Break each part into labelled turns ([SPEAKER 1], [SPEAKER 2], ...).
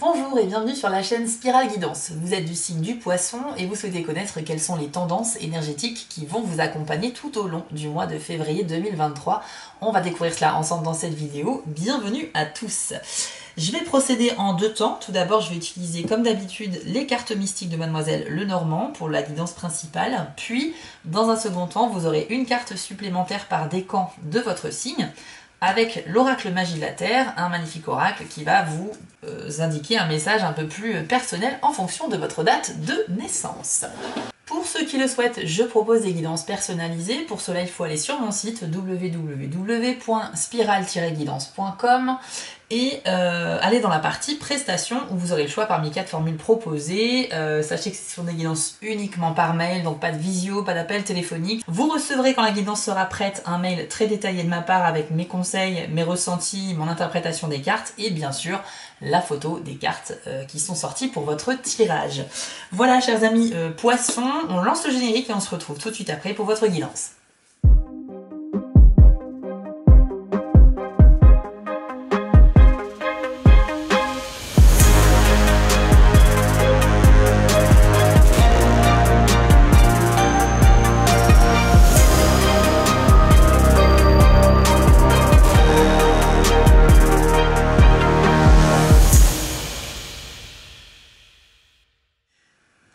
[SPEAKER 1] Bonjour et bienvenue sur la chaîne Spirale Guidance. Vous êtes du signe du Poisson et vous souhaitez connaître quelles sont les tendances énergétiques qui vont vous accompagner tout au long du mois de février 2023. On va découvrir cela ensemble dans cette vidéo. Bienvenue à tous. Je vais procéder en deux temps. Tout d'abord, je vais utiliser comme d'habitude les cartes mystiques de Mademoiselle Lenormand pour la guidance principale. Puis, dans un second temps, vous aurez une carte supplémentaire par décan de votre signe, avec l'oracle magie de la Terre, un magnifique oracle qui va vous indiquer un message un peu plus personnel en fonction de votre date de naissance. Pour ceux qui le souhaitent, je propose des guidances personnalisées. Pour cela, il faut aller sur mon site www.spiral-guidance.com et aller dans la partie prestations où vous aurez le choix parmi 4 formules proposées. Sachez que ce sont des guidances uniquement par mail, donc pas de visio, pas d'appel téléphonique. Vous recevrez quand la guidance sera prête un mail très détaillé de ma part avec mes conseils, mes ressentis, mon interprétation des cartes et bien sûr la photo des cartes qui sont sorties pour votre tirage. Voilà chers amis poissons, on lance le générique et on se retrouve tout de suite après pour votre guidance.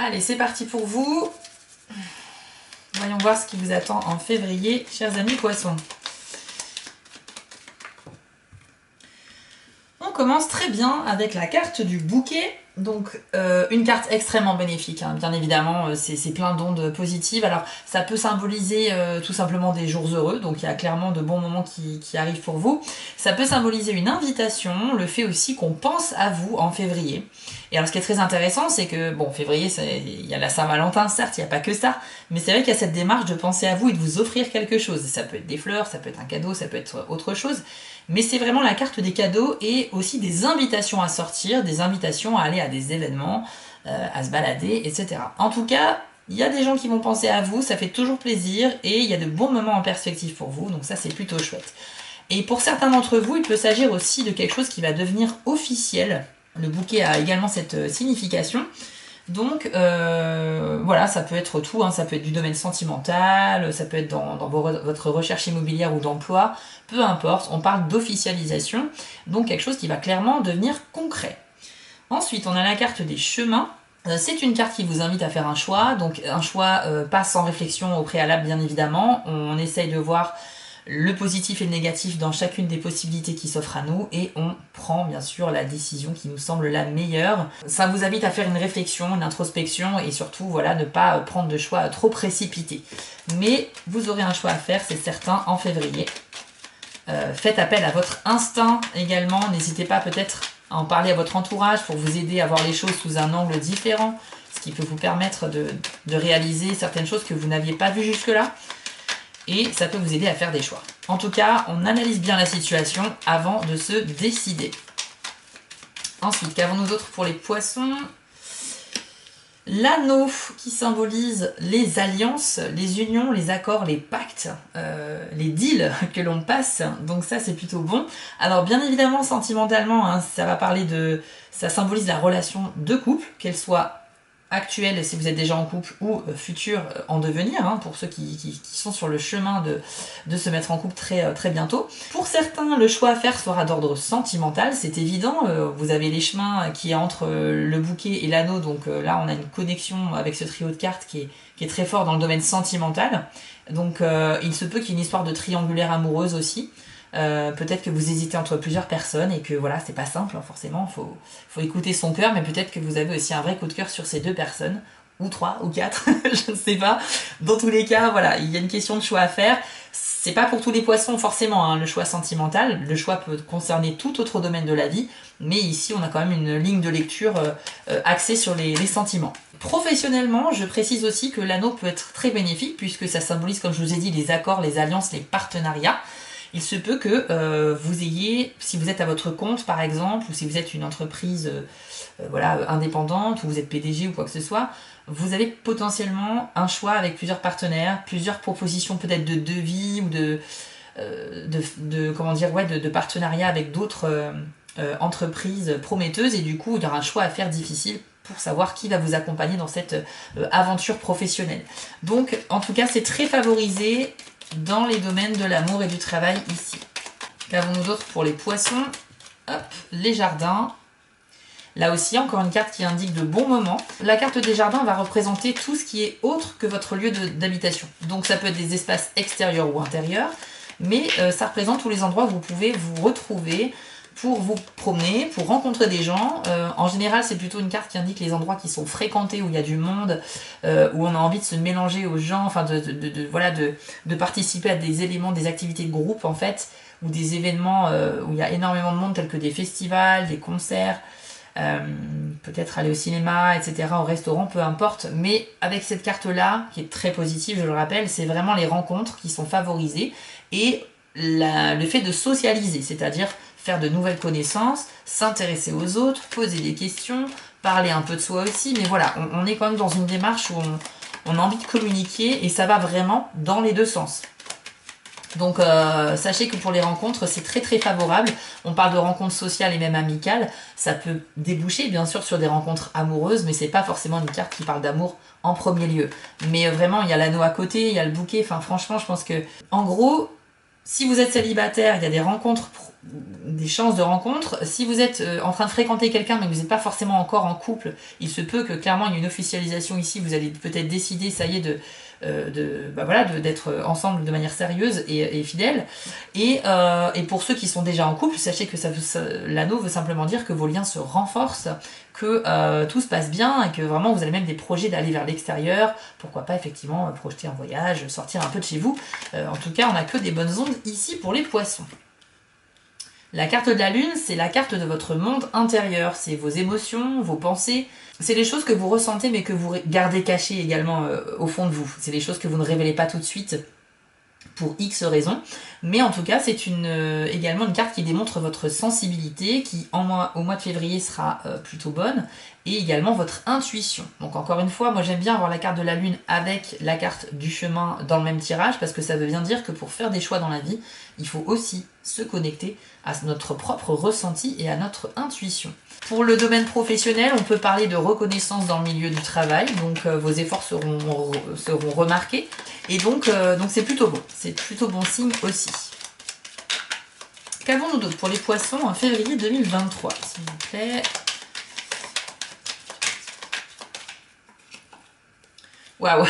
[SPEAKER 1] Allez, c'est parti pour vous. Voyons voir ce qui vous attend en février, chers amis poissons. On commence très bien avec la carte du bouquet. Donc une carte extrêmement bénéfique, hein. Bien évidemment, c'est plein d'ondes positives. Alors ça peut symboliser tout simplement des jours heureux, donc il y a clairement de bons moments qui arrivent pour vous. Ça peut symboliser une invitation, le fait aussi qu'on pense à vous en février. Et alors ce qui est très intéressant, c'est que, bon, février, il y a la Saint-Valentin, certes, il n'y a pas que ça, mais c'est vrai qu'il y a cette démarche de penser à vous et de vous offrir quelque chose. Ça peut être des fleurs, ça peut être un cadeau, ça peut être autre chose, mais c'est vraiment la carte des cadeaux et aussi des invitations à sortir, des invitations à aller à des événements, à se balader, etc. En tout cas, il y a des gens qui vont penser à vous, ça fait toujours plaisir et il y a de bons moments en perspective pour vous, donc ça c'est plutôt chouette. Et pour certains d'entre vous, il peut s'agir aussi de quelque chose qui va devenir officiel. Le bouquet a également cette signification. Donc voilà, ça peut être tout, hein. Ça peut être du domaine sentimental, ça peut être dans votre recherche immobilière ou d'emploi, peu importe, on parle d'officialisation, donc quelque chose qui va clairement devenir concret. Ensuite, on a la carte des chemins. C'est une carte qui vous invite à faire un choix, donc un choix pas sans réflexion au préalable bien évidemment, on essaye de voir le positif et le négatif dans chacune des possibilités qui s'offrent à nous et on prend bien sûr la décision qui nous semble la meilleure. Ça vous invite à faire une réflexion, une introspection et surtout voilà, ne pas prendre de choix trop précipités. Mais vous aurez un choix à faire, c'est certain, en février. Faites appel à votre instinct également, n'hésitez pas peut-être à en parler à votre entourage pour vous aider à voir les choses sous un angle différent, ce qui peut vous permettre de réaliser certaines choses que vous n'aviez pas vues jusque-là. Et ça peut vous aider à faire des choix. En tout cas, on analyse bien la situation avant de se décider. Ensuite, qu'avons-nous d'autre pour les poissons? L'anneau qui symbolise les alliances, les unions, les accords, les pactes, les deals que l'on passe. Donc ça, c'est plutôt bon. Alors bien évidemment, sentimentalement, hein, ça symbolise la relation de couple, qu'elle soit actuelle si vous êtes déjà en couple ou future en devenir, hein, pour ceux qui sont sur le chemin de se mettre en couple très, très bientôt. Pour certains, le choix à faire sera d'ordre sentimental, c'est évident. Vous avez les chemins qui est entre le bouquet et l'anneau, donc là on a une connexion avec ce trio de cartes qui est très fort dans le domaine sentimental. Donc il se peut qu'il y ait une histoire de triangulaire amoureuse aussi. Peut-être que vous hésitez entre plusieurs personnes et que voilà, c'est pas simple, hein, forcément, faut écouter son cœur, mais peut-être que vous avez aussi un vrai coup de cœur sur ces deux personnes, ou 3, ou 4, je ne sais pas. Dans tous les cas, voilà, il y a une question de choix à faire. C'est pas pour tous les poissons forcément, hein, le choix sentimental, le choix peut concerner tout autre domaine de la vie, mais ici on a quand même une ligne de lecture axée sur les sentiments. Professionnellement, je précise aussi que l'anneau peut être très bénéfique puisque ça symbolise, comme je vous ai dit, les accords, les alliances, les partenariats. Il se peut que vous ayez, si vous êtes à votre compte par exemple, ou si vous êtes une entreprise voilà, indépendante, ou vous êtes PDG ou quoi que ce soit, vous avez potentiellement un choix avec plusieurs partenaires, plusieurs propositions peut-être de devis ou comment dire, ouais, de partenariat avec d'autres entreprise prometteuse et du coup il y aura un choix à faire difficile pour savoir qui va vous accompagner dans cette aventure professionnelle. Donc en tout cas c'est très favorisé dans les domaines de l'amour et du travail ici. Qu'avons-nous d'autre pour les poissons? Hop, les jardins. Là aussi, encore une carte qui indique de bons moments. La carte des jardins va représenter tout ce qui est autre que votre lieu d'habitation. Donc ça peut être des espaces extérieurs ou intérieurs, mais ça représente tous les endroits où vous pouvez vous retrouver pour vous promener, pour rencontrer des gens. En général, c'est plutôt une carte qui indique les endroits qui sont fréquentés, où il y a du monde, où on a envie de se mélanger aux gens, enfin de participer à des éléments, des activités de groupe en fait, ou des événements où il y a énormément de monde, tels que des festivals, des concerts, peut-être aller au cinéma, etc., au restaurant, peu importe. Mais avec cette carte-là, qui est très positive, je le rappelle, c'est vraiment les rencontres qui sont favorisées et le fait de socialiser, c'est-à-dire faire de nouvelles connaissances, s'intéresser aux autres, poser des questions, parler un peu de soi aussi. Mais voilà, on est quand même dans une démarche où on a envie de communiquer et ça va vraiment dans les deux sens. Donc sachez que pour les rencontres, c'est très très favorable. On parle de rencontres sociales et même amicales. Ça peut déboucher bien sûr sur des rencontres amoureuses, mais c'est pas forcément une carte qui parle d'amour en premier lieu. Mais vraiment, il y a l'anneau à côté, il y a le bouquet. Enfin franchement, je pense que en gros, si vous êtes célibataire, il y a des rencontres, des chances de rencontres. Si vous êtes en train de fréquenter quelqu'un mais que vous n'êtes pas forcément encore en couple, il se peut que clairement il y ait une officialisation ici. Vous allez peut-être décider, ça y est, d'être ensemble de manière sérieuse et fidèle. Et pour ceux qui sont déjà en couple, sachez que l'anneau veut simplement dire que vos liens se renforcent, que tout se passe bien et que vraiment vous avez même des projets d'aller vers l'extérieur. Pourquoi pas effectivement projeter un voyage, sortir un peu de chez vous. En tout cas, on n'a que des bonnes ondes ici pour les poissons. La carte de la lune, c'est la carte de votre monde intérieur. C'est vos émotions, vos pensées. C'est les choses que vous ressentez mais que vous gardez cachées également au fond de vous. C'est les choses que vous ne révélez pas tout de suite pour X raisons. Mais en tout cas, c'est également une carte qui démontre votre sensibilité, qui au mois de février sera plutôt bonne, et également votre intuition. Donc encore une fois, moi j'aime bien avoir la carte de la lune avec la carte du chemin dans le même tirage, parce que ça veut bien dire que pour faire des choix dans la vie, il faut aussi se connecter à notre propre ressenti et à notre intuition. Pour le domaine professionnel, on peut parler de reconnaissance dans le milieu du travail, donc vos efforts seront remarqués, et donc c'est plutôt bon, c'est plutôt bon signe aussi. Qu'avons-nous d'autre pour les poissons en février 2023, s'il vous plaît? Waouh.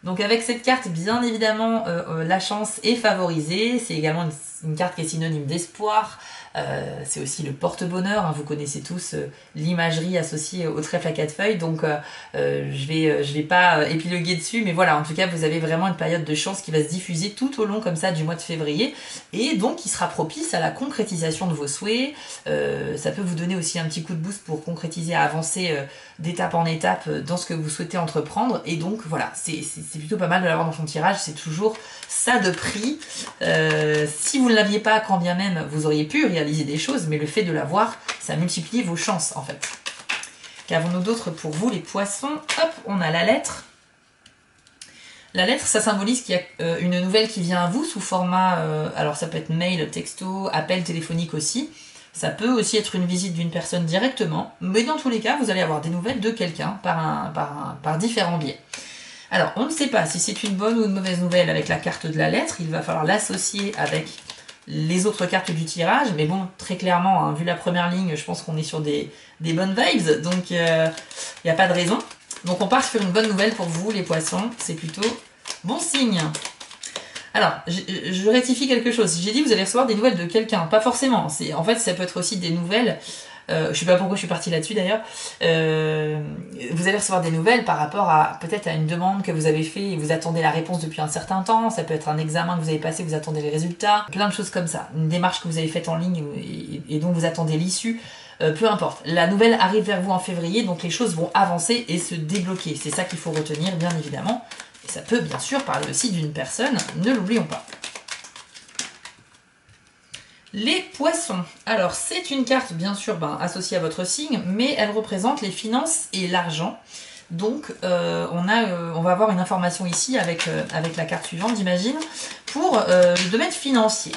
[SPEAKER 1] Donc avec cette carte, bien évidemment, la chance est favorisée. C'est également une carte qui est synonyme d'espoir. C'est aussi le porte-bonheur. Hein. Vous connaissez tous l'imagerie associée au trèfle à 4 feuilles. Donc je vais pas épiloguer dessus. Mais voilà, en tout cas, vous avez vraiment une période de chance qui va se diffuser tout au long comme ça du mois de février. Et donc qui sera propice à la concrétisation de vos souhaits. Ça peut vous donner aussi un petit coup de boost pour concrétiser, à avancer d'étape en étape dans ce que vous souhaitez entreprendre. Et donc voilà, c'est plutôt pas mal de l'avoir dans son tirage. C'est toujours ça de prix. Si vous ne l'aviez pas, quand bien même vous auriez pu réaliser des choses, mais le fait de l'avoir, ça multiplie vos chances en fait. Qu'avons-nous d'autre pour vous les poissons? Hop, on a la lettre. La lettre, ça symbolise qu'il y a une nouvelle qui vient à vous sous format, alors ça peut être mail, texto, appel téléphonique aussi. Ça peut aussi être une visite d'une personne directement, mais dans tous les cas, vous allez avoir des nouvelles de quelqu'un par différents biais. Alors, on ne sait pas si c'est une bonne ou une mauvaise nouvelle avec la carte de la lettre. Il va falloir l'associer avec les autres cartes du tirage. Mais bon, très clairement, hein, vu la première ligne, je pense qu'on est sur des bonnes vibes. Donc, il n'y a pas de raison. Donc, on part sur une bonne nouvelle pour vous, les poissons. C'est plutôt bon signe. Alors, je rectifie quelque chose. J'ai dit que vous allez recevoir des nouvelles de quelqu'un. Pas forcément. En fait, ça peut être aussi des nouvelles... je sais pas pourquoi je suis partie là-dessus d'ailleurs. Vous allez recevoir des nouvelles par rapport à peut-être à une demande que vous avez fait et vous attendez la réponse depuis un certain temps. Ça peut être un examen que vous avez passé, vous attendez les résultats. Plein de choses comme ça. Une démarche que vous avez faite en ligne et dont vous attendez l'issue. Peu importe. La nouvelle arrive vers vous en février, donc les choses vont avancer et se débloquer. C'est ça qu'il faut retenir, bien évidemment. Et ça peut bien sûr parler aussi d'une personne, ne l'oublions pas. Les poissons. Alors, c'est une carte, bien sûr, associée à votre signe, mais elle représente les finances et l'argent. Donc, on va avoir une information ici avec la carte suivante, j'imagine, pour le domaine financier.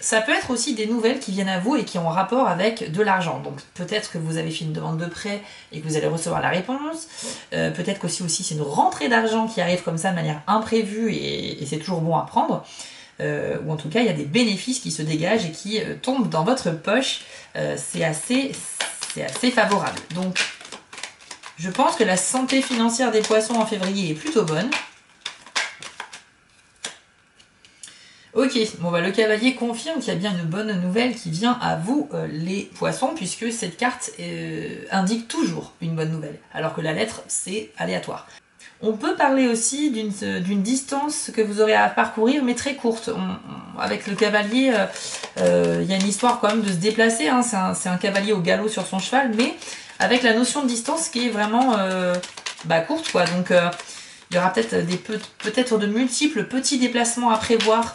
[SPEAKER 1] Ça peut être aussi des nouvelles qui viennent à vous et qui ont rapport avec de l'argent. Donc peut-être que vous avez fait une demande de prêt et que vous allez recevoir la réponse. Peut-être qu'aussi c'est une rentrée d'argent qui arrive comme ça de manière imprévue et c'est toujours bon à prendre. Ou en tout cas il y a des bénéfices qui se dégagent et qui tombent dans votre poche. C'est assez favorable. Donc je pense que la santé financière des poissons en février est plutôt bonne. Ok, bon bah le cavalier confirme qu'il y a bien une bonne nouvelle qui vient à vous les poissons, puisque cette carte indique toujours une bonne nouvelle, alors que la lettre c'est aléatoire. On peut parler aussi d'une distance que vous aurez à parcourir, mais très courte. Avec le cavalier, il y a une histoire quand même de se déplacer, hein. C'est un cavalier au galop sur son cheval, mais avec la notion de distance qui est vraiment courte, quoi. Donc il y aura peut-être de multiples petits déplacements à prévoir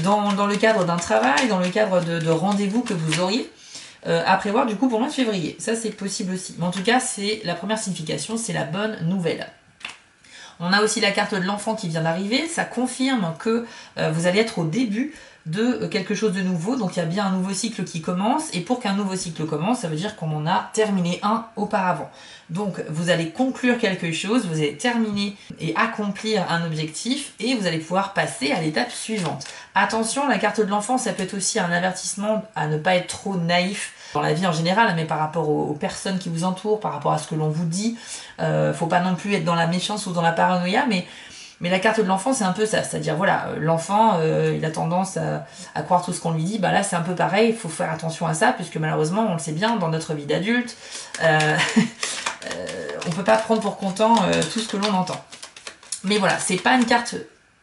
[SPEAKER 1] dans le cadre d'un travail, dans le cadre de rendez-vous que vous auriez à prévoir du coup pour le mois de février. Ça c'est possible aussi. Mais en tout cas, c'est la première signification, c'est la bonne nouvelle. On a aussi la carte de l'enfant qui vient d'arriver. Ça confirme que vous allez être au début de quelque chose de nouveau. Donc il y a bien un nouveau cycle qui commence. Et pour qu'un nouveau cycle commence, ça veut dire qu'on en a terminé un auparavant. Donc vous allez conclure quelque chose, vous allez terminer et accomplir un objectif et vous allez pouvoir passer à l'étape suivante. Attention, la carte de l'enfant, ça peut être aussi un avertissement à ne pas être trop naïf dans la vie en général, mais par rapport aux personnes qui vous entourent, par rapport à ce que l'on vous dit. Faut pas non plus être dans la méfiance ou dans la paranoïa, mais la carte de l'enfant, c'est un peu ça. C'est-à-dire, voilà, l'enfant, il a tendance à croire tout ce qu'on lui dit. Bah là, c'est un peu pareil, il faut faire attention à ça, puisque malheureusement, on le sait bien, dans notre vie d'adulte, on peut pas prendre pour content tout ce que l'on entend. Mais voilà, c'est pas une carte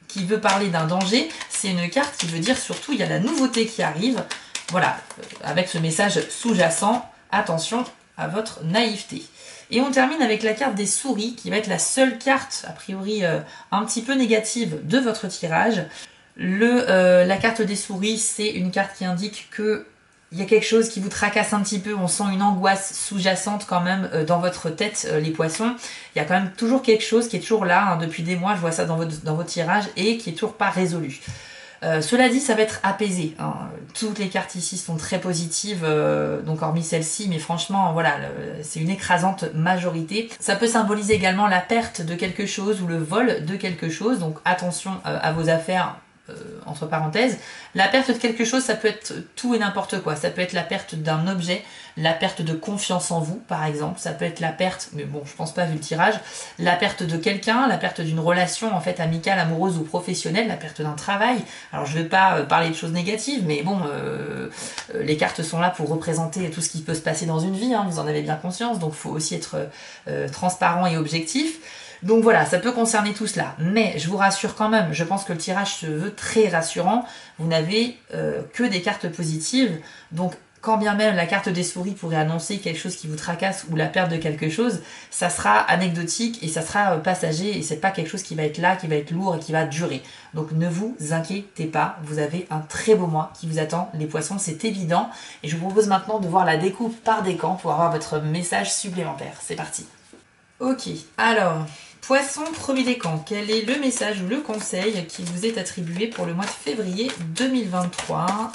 [SPEAKER 1] qui veut parler d'un danger, c'est une carte qui veut dire surtout, il y a la nouveauté qui arrive. Voilà, avec ce message sous-jacent, attention à votre naïveté. Et on termine avec la carte des souris, qui va être la seule carte, a priori un petit peu négative de votre tirage. La carte des souris, c'est une carte qui indique que il y a quelque chose qui vous tracasse un petit peu, on sent une angoisse sous-jacente quand même dans votre tête, les poissons. Il y a quand même toujours quelque chose qui est toujours là, hein, depuis des mois, je vois ça dans votre tirage, et qui est toujours pas résolu. Cela dit, ça va être apaisé, hein. Toutes les cartes ici sont très positives, donc hormis celle-ci, mais franchement, voilà, c'est une écrasante majorité. Ça peut symboliser également la perte de quelque chose ou le vol de quelque chose, donc attention à vos affaires, entre parenthèses. La perte de quelque chose, ça peut être tout et n'importe quoi. Ça peut être la perte d'un objet, la perte de confiance en vous, par exemple. Ça peut être la perte, mais bon, je pense pas vu le tirage, la perte de quelqu'un, la perte d'une relation en fait amicale, amoureuse ou professionnelle, la perte d'un travail. Alors je vais pas parler de choses négatives, mais bon, les cartes sont là pour représenter tout ce qui peut se passer dans une vie, hein, vous en avez bien conscience, donc il faut aussi être transparent et objectif. Donc voilà, ça peut concerner tout cela. Mais je vous rassure quand même, je pense que le tirage se veut très rassurant. Vous n'avez que des cartes positives. Donc quand bien même la carte des souris pourrait annoncer quelque chose qui vous tracasse ou la perte de quelque chose, ça sera anecdotique et ça sera passager et c'est pas quelque chose qui va être là, qui va être lourd et qui va durer. Donc ne vous inquiétez pas, vous avez un très beau mois qui vous attend, les poissons, c'est évident. Et je vous propose maintenant de voir la découpe par décan pour avoir votre message supplémentaire. C'est parti. Ok, alors... Poisson, premier décan, quel est le message ou le conseil qui vous est attribué pour le mois de février 2023?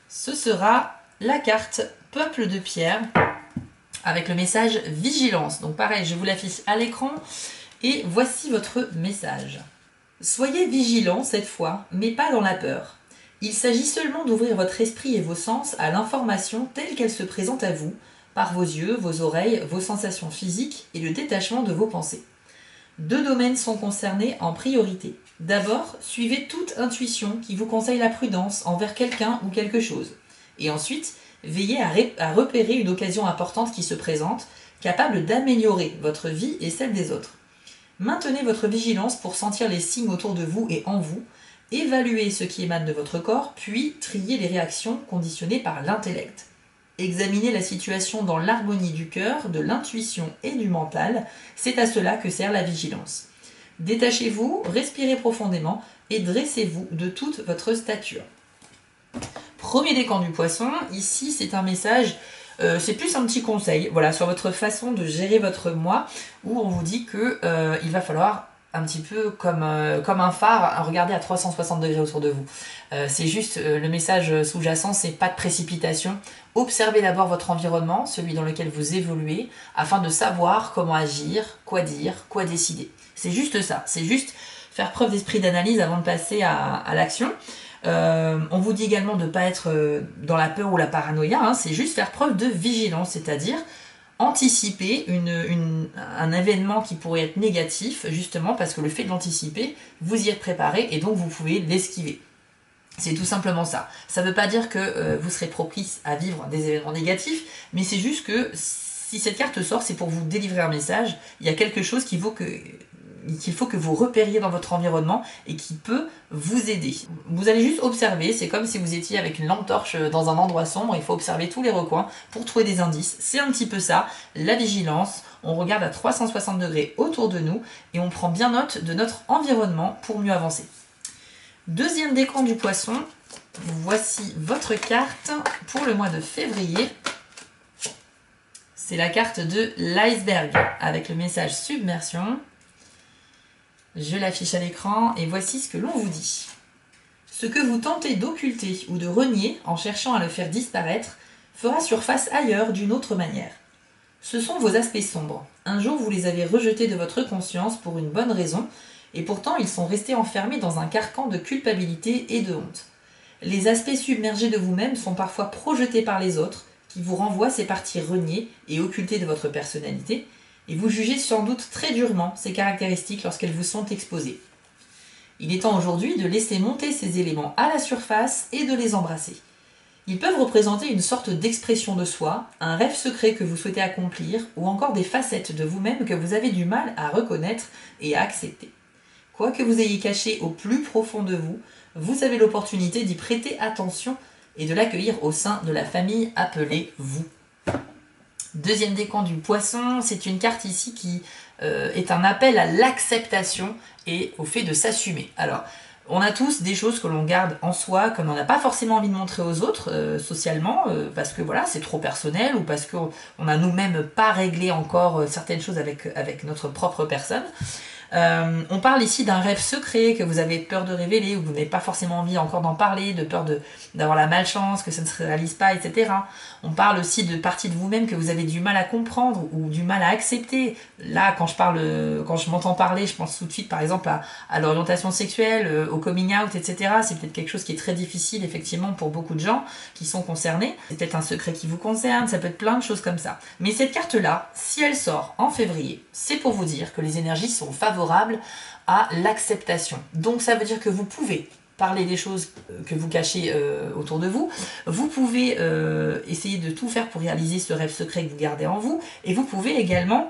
[SPEAKER 1] Ce sera la carte Peuple de Pierre avec le message Vigilance. Donc pareil, je vous l'affiche à l'écran et voici votre message. Soyez vigilants cette fois, mais pas dans la peur. Il s'agit seulement d'ouvrir votre esprit et vos sens à l'information telle qu'elle se présente à vous, par vos yeux, vos oreilles, vos sensations physiques et le détachement de vos pensées. 2 domaines sont concernés en priorité. D'abord, suivez toute intuition qui vous conseille la prudence envers quelqu'un ou quelque chose. Et ensuite, veillez à repérer une occasion importante qui se présente, capable d'améliorer votre vie et celle des autres. Maintenez votre vigilance pour sentir les signes autour de vous et en vous, évaluez ce qui émane de votre corps, puis triez les réactions conditionnées par l'intellect. Examinez la situation dans l'harmonie du cœur, de l'intuition et du mental, c'est à cela que sert la vigilance. Détachez-vous, respirez profondément et dressez-vous de toute votre stature. Premier décan du poisson, ici c'est un message, c'est plus un petit conseil, voilà, sur votre façon de gérer votre mois, où on vous dit que il va falloir un petit peu comme un phare, regardez à 360 degrés autour de vous. C'est juste le message sous-jacent, c'est pas de précipitation. Observez d'abord votre environnement, celui dans lequel vous évoluez, afin de savoir comment agir, quoi dire, quoi décider. C'est juste ça, c'est juste faire preuve d'esprit d'analyse avant de passer à l'action. On vous dit également de ne pas être dans la peur ou la paranoïa, hein, c'est juste faire preuve de vigilance, c'est-à-dire anticiper un événement qui pourrait être négatif, justement parce que le fait de l'anticiper, vous y êtes préparé et donc vous pouvez l'esquiver. C'est tout simplement ça. Ça ne veut pas dire que vous serez propice à vivre des événements négatifs, mais c'est juste que si cette carte sort, c'est pour vous délivrer un message. Il y a quelque chose qu'il faut que vous repériez dans votre environnement et qui peut vous aider. Vous allez juste observer, c'est comme si vous étiez avec une lampe torche dans un endroit sombre, il faut observer tous les recoins pour trouver des indices. C'est un petit peu ça, la vigilance. On regarde à 360 degrés autour de nous et on prend bien note de notre environnement pour mieux avancer. Deuxième décan du poisson, voici votre carte pour le mois de février. C'est la carte de l'iceberg avec le message submersion. Je l'affiche à l'écran et voici ce que l'on vous dit. Ce que vous tentez d'occulter ou de renier en cherchant à le faire disparaître fera surface ailleurs d'une autre manière. Ce sont vos aspects sombres. Un jour vous les avez rejetés de votre conscience pour une bonne raison et pourtant ils sont restés enfermés dans un carcan de culpabilité et de honte. Les aspects submergés de vous-même sont parfois projetés par les autres qui vous renvoient ces parties reniées et occultées de votre personnalité et vous jugez sans doute très durement ces caractéristiques lorsqu'elles vous sont exposées. Il est temps aujourd'hui de laisser monter ces éléments à la surface et de les embrasser. Ils peuvent représenter une sorte d'expression de soi, un rêve secret que vous souhaitez accomplir ou encore des facettes de vous-même que vous avez du mal à reconnaître et à accepter. Quoi que vous ayez caché au plus profond de vous, vous avez l'opportunité d'y prêter attention et de l'accueillir au sein de la famille appelée vous. Deuxième décan du poisson, c'est une carte ici qui est un appel à l'acceptation et au fait de s'assumer. Alors, on a tous des choses que l'on garde en soi, que l'on n'a pas forcément envie de montrer aux autres socialement, parce que voilà, c'est trop personnel ou parce qu'on n'a nous-mêmes pas réglé encore certaines choses avec notre propre personne. On parle ici d'un rêve secret que vous avez peur de révéler ou que vous n'avez pas forcément envie encore d'en parler, de peur d'avoir la malchance, que ça ne se réalise pas, etc. On parle aussi de parties de vous-même que vous avez du mal à comprendre ou du mal à accepter. Là, quand je m'entends parler, je pense tout de suite par exemple à l'orientation sexuelle, au coming out, etc. C'est peut-être quelque chose qui est très difficile effectivement pour beaucoup de gens qui sont concernés. C'est peut-être un secret qui vous concerne, ça peut être plein de choses comme ça. Mais cette carte-là, si elle sort en février, c'est pour vous dire que les énergies sont favorables à l'acceptation. Donc ça veut dire que vous pouvez parler des choses que vous cachez autour de vous, vous pouvez essayer de tout faire pour réaliser ce rêve secret que vous gardez en vous, et vous pouvez également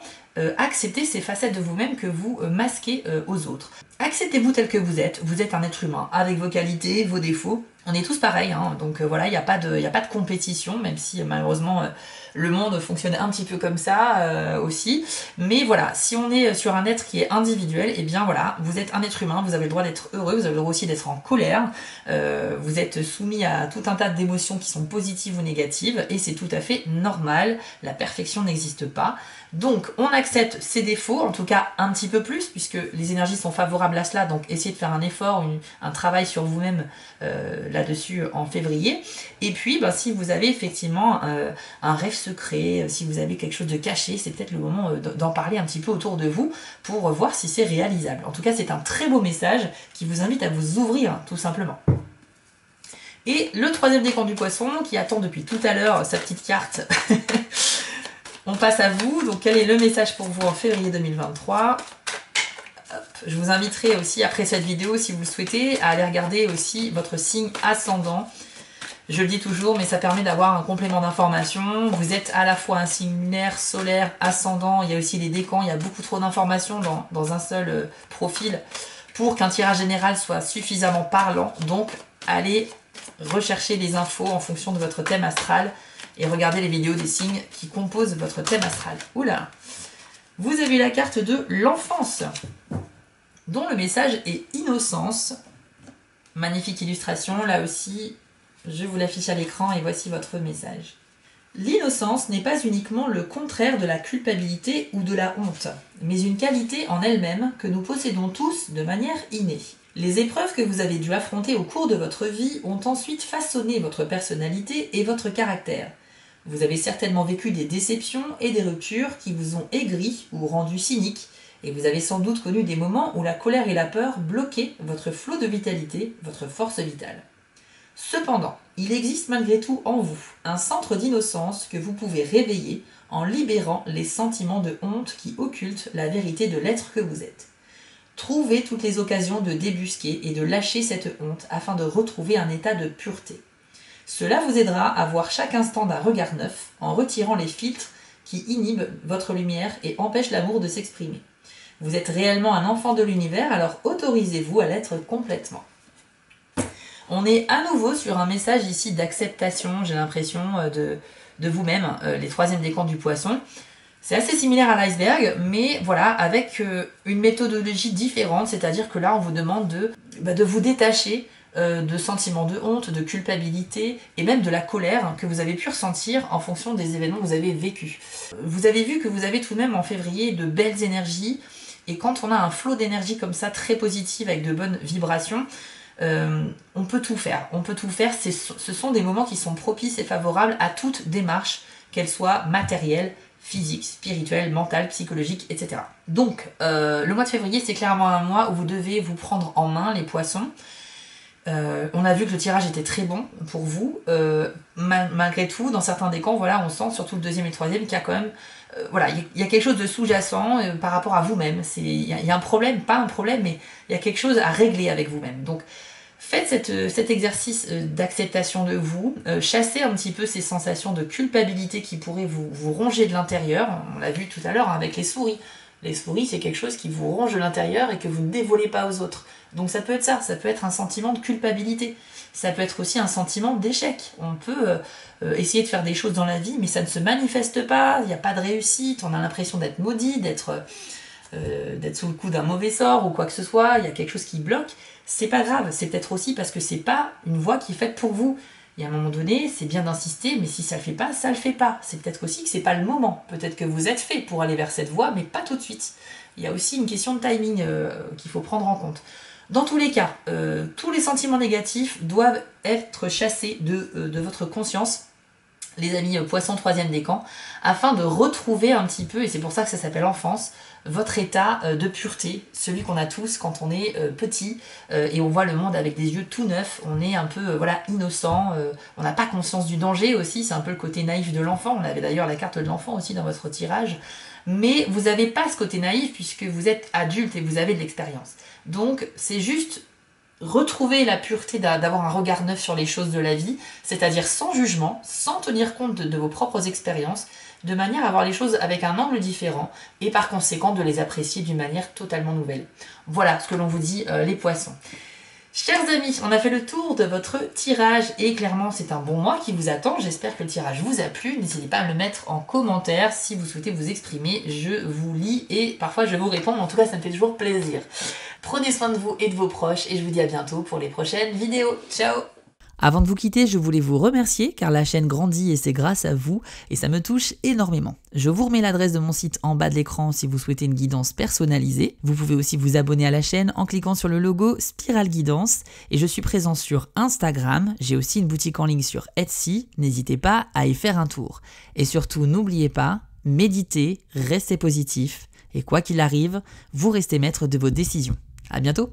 [SPEAKER 1] accepter ces facettes de vous-même que vous masquez aux autres. Acceptez-vous tel que vous êtes un être humain, avec vos qualités, vos défauts, on est tous pareils, hein, donc voilà, il n'y a pas de compétition, même si malheureusement le monde fonctionne un petit peu comme ça aussi, mais voilà, si on est sur un être qui est individuel, et bien voilà, vous êtes un être humain, vous avez le droit d'être heureux, vous avez le droit aussi d'être en colère, vous êtes soumis à tout un tas d'émotions qui sont positives ou négatives, et c'est tout à fait normal, la perfection n'existe pas. Donc on accepte ses défauts, en tout cas un petit peu plus, puisque les énergies sont favorables à cela, donc essayez de faire un effort, un travail sur vous-même là-dessus en février. Et puis si vous avez effectivement un rêve secret, si vous avez quelque chose de caché, c'est peut-être le moment d'en parler un petit peu autour de vous pour voir si c'est réalisable. En tout cas, c'est un très beau message qui vous invite à vous ouvrir tout simplement. Et le troisième décan du poisson qui attend depuis tout à l'heure sa petite carte. On passe à vous, donc quel est le message pour vous en février 2023 ? Hop. Je vous inviterai aussi après cette vidéo, si vous le souhaitez, à aller regarder aussi votre signe ascendant. Je le dis toujours, mais ça permet d'avoir un complément d'information. Vous êtes à la fois un signe lunaire, solaire, ascendant, il y a aussi les décans, il y a beaucoup trop d'informations dans un seul profil pour qu'un tirage général soit suffisamment parlant. Donc, allez rechercher les infos en fonction de votre thème astral et regardez les vidéos des signes qui composent votre thème astral. Oula! Vous avez la carte de l'enfance, dont le message est innocence. Magnifique illustration, là aussi, je vous l'affiche à l'écran et voici votre message. L'innocence n'est pas uniquement le contraire de la culpabilité ou de la honte, mais une qualité en elle-même que nous possédons tous de manière innée. Les épreuves que vous avez dû affronter au cours de votre vie ont ensuite façonné votre personnalité et votre caractère. Vous avez certainement vécu des déceptions et des ruptures qui vous ont aigri ou rendu cynique, et vous avez sans doute connu des moments où la colère et la peur bloquaient votre flot de vitalité, votre force vitale. Cependant, il existe malgré tout en vous un centre d'innocence que vous pouvez réveiller en libérant les sentiments de honte qui occultent la vérité de l'être que vous êtes. Trouvez toutes les occasions de débusquer et de lâcher cette honte afin de retrouver un état de pureté. Cela vous aidera à voir chaque instant d'un regard neuf en retirant les filtres qui inhibent votre lumière et empêchent l'amour de s'exprimer. Vous êtes réellement un enfant de l'univers, alors autorisez-vous à l'être complètement. On est à nouveau sur un message ici d'acceptation, j'ai l'impression, de vous-même, les troisièmes décans du poisson. C'est assez similaire à l'iceberg, mais voilà, avec une méthodologie différente, c'est-à-dire que là, on vous demande de vous détacher de sentiments de honte, de culpabilité et même de la colère que vous avez pu ressentir en fonction des événements que vous avez vécus. Vous avez vu que vous avez tout de même en février de belles énergies, et quand on a un flot d'énergie comme ça, très positive, avec de bonnes vibrations, on peut tout faire. On peut tout faire. Ce sont des moments qui sont propices et favorables à toute démarche, qu'elle soit matérielle, physique, spirituelle, mentale, psychologique, etc. Donc, le mois de février, c'est clairement un mois où vous devez vous prendre en main, les poissons. On a vu que le tirage était très bon pour vous. Malgré tout, dans certains décans, voilà, on sent, surtout le deuxième et le troisième, qu'il y a quand même il y a quelque chose de sous-jacent par rapport à vous-même. Il y a un problème, pas un problème, mais il y a quelque chose à régler avec vous-même. Donc, faites cet exercice d'acceptation de vous, chassez un petit peu ces sensations de culpabilité qui pourraient vous ronger de l'intérieur. On l'a vu tout à l'heure avec les souris. Les souris, c'est quelque chose qui vous ronge de l'intérieur et que vous ne dévoilez pas aux autres. Donc ça peut être ça peut être un sentiment de culpabilité. Ça peut être aussi un sentiment d'échec. On peut essayer de faire des choses dans la vie, mais ça ne se manifeste pas, il n'y a pas de réussite, on a l'impression d'être maudit, d'être sous le coup d'un mauvais sort ou quoi que ce soit, il y a quelque chose qui bloque. C'est pas grave, c'est peut-être aussi parce que c'est pas une voie qui est faite pour vous. Et à un moment donné, c'est bien d'insister, mais si ça le fait pas, ça le fait pas. C'est peut-être aussi que c'est pas le moment. Peut-être que vous êtes fait pour aller vers cette voie, mais pas tout de suite. Il y a aussi une question de timing qu'il faut prendre en compte. Dans tous les cas, tous les sentiments négatifs doivent être chassés de votre conscience, les amis poissons troisième décan, afin de retrouver un petit peu, et c'est pour ça que ça s'appelle enfance, votre état de pureté, celui qu'on a tous quand on est petit et on voit le monde avec des yeux tout neufs, on est un peu innocent, on n'a pas conscience du danger aussi, c'est un peu le côté naïf de l'enfant, on avait d'ailleurs la carte de l'enfant aussi dans votre tirage, mais vous n'avez pas ce côté naïf puisque vous êtes adulte et vous avez de l'expérience. Donc c'est juste retrouver la pureté d'avoir un regard neuf sur les choses de la vie, c'est-à-dire sans jugement, sans tenir compte de vos propres expériences, de manière à voir les choses avec un angle différent et par conséquent de les apprécier d'une manière totalement nouvelle. Voilà ce que l'on vous dit les poissons. Chers amis, on a fait le tour de votre tirage et clairement c'est un bon mois qui vous attend. J'espère que le tirage vous a plu. N'hésitez pas à me le mettre en commentaire si vous souhaitez vous exprimer. Je vous lis et parfois je vous réponds. En tout cas, ça me fait toujours plaisir. Prenez soin de vous et de vos proches et je vous dis à bientôt pour les prochaines vidéos. Ciao!
[SPEAKER 2] Avant de vous quitter, je voulais vous remercier car la chaîne grandit et c'est grâce à vous et ça me touche énormément. Je vous remets l'adresse de mon site en bas de l'écran si vous souhaitez une guidance personnalisée. Vous pouvez aussi vous abonner à la chaîne en cliquant sur le logo Spiral Guidance et je suis présent sur Instagram. J'ai aussi une boutique en ligne sur Etsy. N'hésitez pas à y faire un tour. Et surtout, n'oubliez pas, méditez, restez positif et quoi qu'il arrive, vous restez maître de vos décisions. À bientôt!